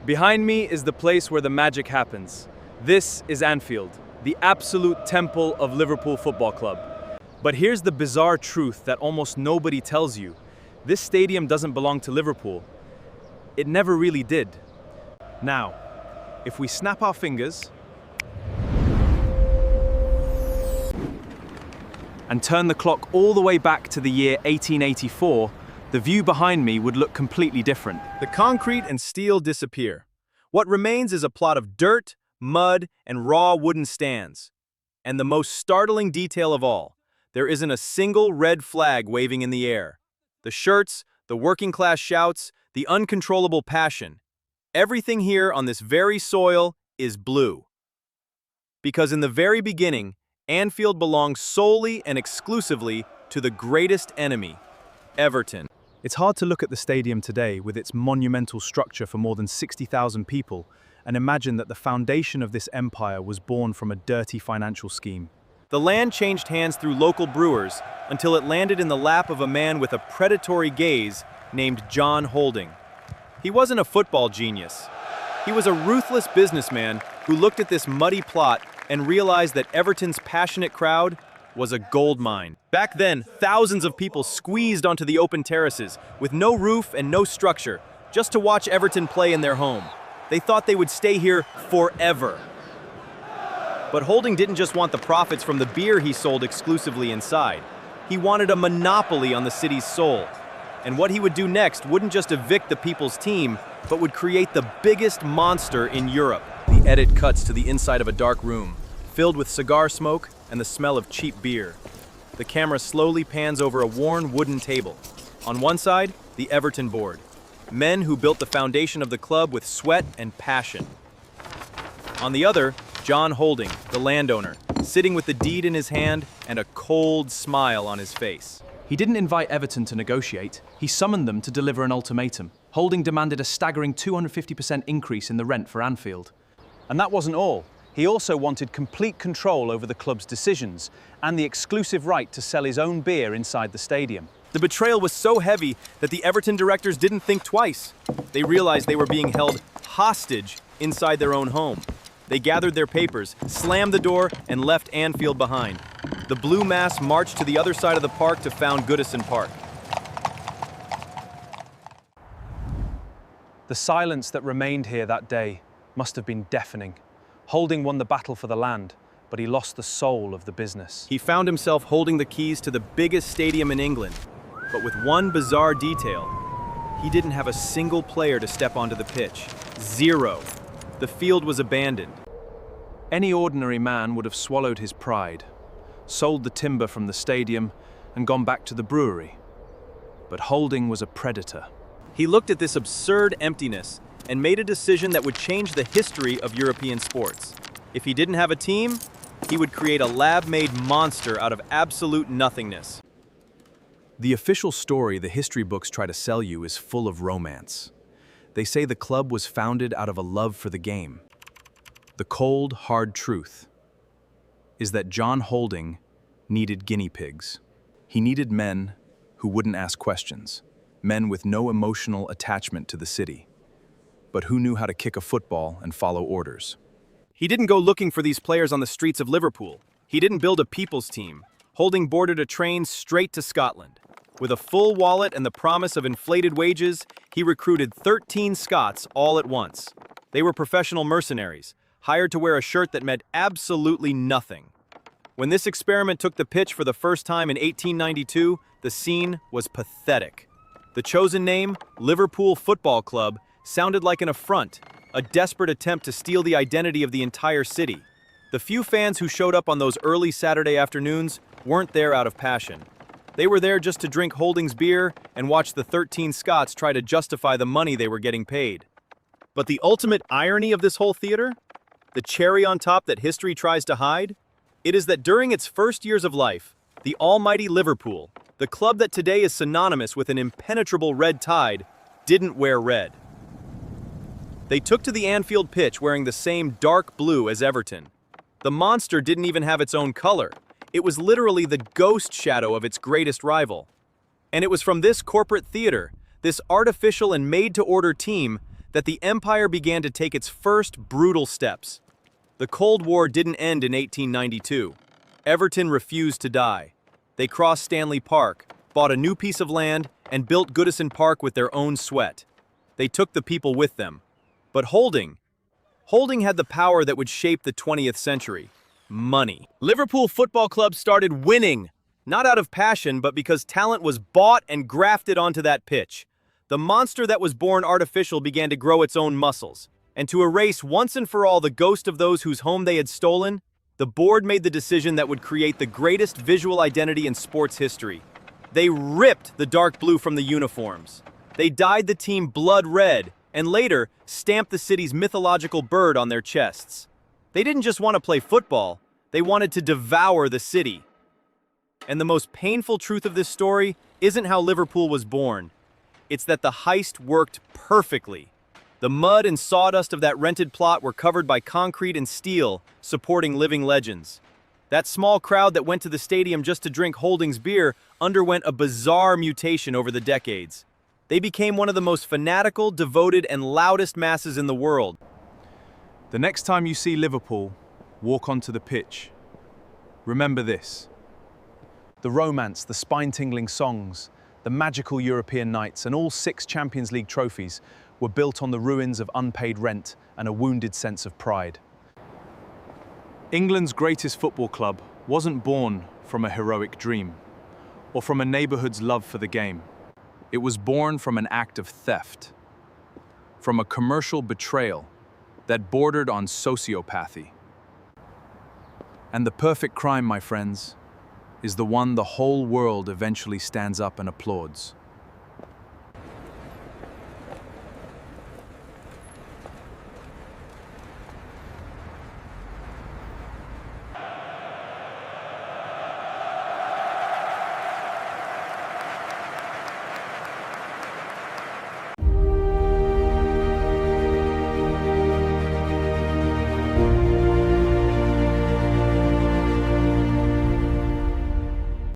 Behind me is the place where the magic happens. This is Anfield, the absolute temple of Liverpool Football Club. But here's the bizarre truth that almost nobody tells you. This stadium doesn't belong to Liverpool. It never really did. Now, if we snap our fingers and turn the clock all the way back to the year 1884, the view behind me would look completely different. The concrete and steel disappear. What remains is a plot of dirt, mud, and raw wooden stands. And the most startling detail of all, there isn't a single red flag waving in the air. The shirts, the working class shouts, the uncontrollable passion. Everything here on this very soil is blue. Because in the very beginning, Anfield belonged solely and exclusively to the greatest enemy, Everton. It's hard to look at the stadium today with its monumental structure for more than 60,000 people and imagine that the foundation of this empire was born from a dirty financial scheme. The land changed hands through local brewers until it landed in the lap of a man with a predatory gaze named John Holding. He wasn't a football genius. He was a ruthless businessman who looked at this muddy plot and realized that Everton's passionate crowd was a gold mine. Back then, thousands of people squeezed onto the open terraces with no roof and no structure, just to watch Everton play in their home. They thought they would stay here forever. But Holding didn't just want the profits from the beer he sold exclusively inside. He wanted a monopoly on the city's soul. And what he would do next wouldn't just evict the people's team, but would create the biggest monster in Europe. The edit cuts to the inside of a dark room, filled with cigar smoke and the smell of cheap beer. The camera slowly pans over a worn wooden table. On one side, the Everton board. Men who built the foundation of the club with sweat and passion. On the other, John Holding, the landowner, sitting with the deed in his hand and a cold smile on his face. He didn't invite Everton to negotiate. He summoned them to deliver an ultimatum. Holding demanded a staggering 250% increase in the rent for Anfield. And that wasn't all. He also wanted complete control over the club's decisions and the exclusive right to sell his own beer inside the stadium. The betrayal was so heavy that the Everton directors didn't think twice. They realized they were being held hostage inside their own home. They gathered their papers, slammed the door, and left Anfield behind. The blue mass marched to the other side of the park to found Goodison Park. The silence that remained here that day must have been deafening. Holding won the battle for the land, but he lost the soul of the business. He found himself holding the keys to the biggest stadium in England, but with one bizarre detail. He didn't have a single player to step onto the pitch. Zero. The field was abandoned. Any ordinary man would have swallowed his pride, sold the timber from the stadium, and gone back to the brewery. But Holding was a predator. He looked at this absurd emptiness and made a decision that would change the history of European sports. If he didn't have a team, he would create a lab-made monster out of absolute nothingness. The official story the history books try to sell you is full of romance. They say the club was founded out of a love for the game. The cold, hard truth is that John Holding needed guinea pigs. He needed men who wouldn't ask questions, men with no emotional attachment to the city, but who knew how to kick a football and follow orders. He didn't go looking for these players on the streets of Liverpool. He didn't build a people's team. Holding boarded a train straight to Scotland. With a full wallet and the promise of inflated wages, he recruited 13 Scots all at once. They were professional mercenaries, hired to wear a shirt that meant absolutely nothing. When this experiment took the pitch for the first time in 1892, the scene was pathetic. The chosen name, Liverpool Football Club, sounded like an affront, a desperate attempt to steal the identity of the entire city. The few fans who showed up on those early Saturday afternoons weren't there out of passion. They were there just to drink Holding's beer and watch the 13 Scots try to justify the money they were getting paid. But the ultimate irony of this whole theater, the cherry on top that history tries to hide, it is that during its first years of life, the almighty Liverpool, the club that today is synonymous with an impenetrable red tide, didn't wear red. They took to the Anfield pitch wearing the same dark blue as Everton. The monster didn't even have its own color. It was literally the ghost shadow of its greatest rival. And it was from this corporate theater, this artificial and made-to-order team, that the empire began to take its first brutal steps. The Cold War didn't end in 1892. Everton refused to die. They crossed Stanley Park, bought a new piece of land, and built Goodison Park with their own sweat. They took the people with them. But Holding had the power that would shape the 20th century. Money. Liverpool Football Club started winning, not out of passion, but because talent was bought and grafted onto that pitch. The monster that was born artificial began to grow its own muscles. And to erase once and for all the ghost of those whose home they had stolen, the board made the decision that would create the greatest visual identity in sports history. They ripped the dark blue from the uniforms. They dyed the team blood red, and later stamped the city's mythological bird on their chests. They didn't just want to play football, they wanted to devour the city. And the most painful truth of this story isn't how Liverpool was born. It's that the heist worked perfectly. The mud and sawdust of that rented plot were covered by concrete and steel, supporting living legends. That small crowd that went to the stadium just to drink Holding's beer underwent a bizarre mutation over the decades. They became one of the most fanatical, devoted, and loudest masses in the world. The next time you see Liverpool walk onto the pitch, remember this. The romance, the spine-tingling songs, the magical European nights, and all 6 Champions League trophies were built on the ruins of unpaid rent and a wounded sense of pride. England's greatest football club wasn't born from a heroic dream or from a neighborhood's love for the game. It was born from an act of theft, from a commercial betrayal that bordered on sociopathy. And the perfect crime, my friends, is the one the whole world eventually stands up and applauds.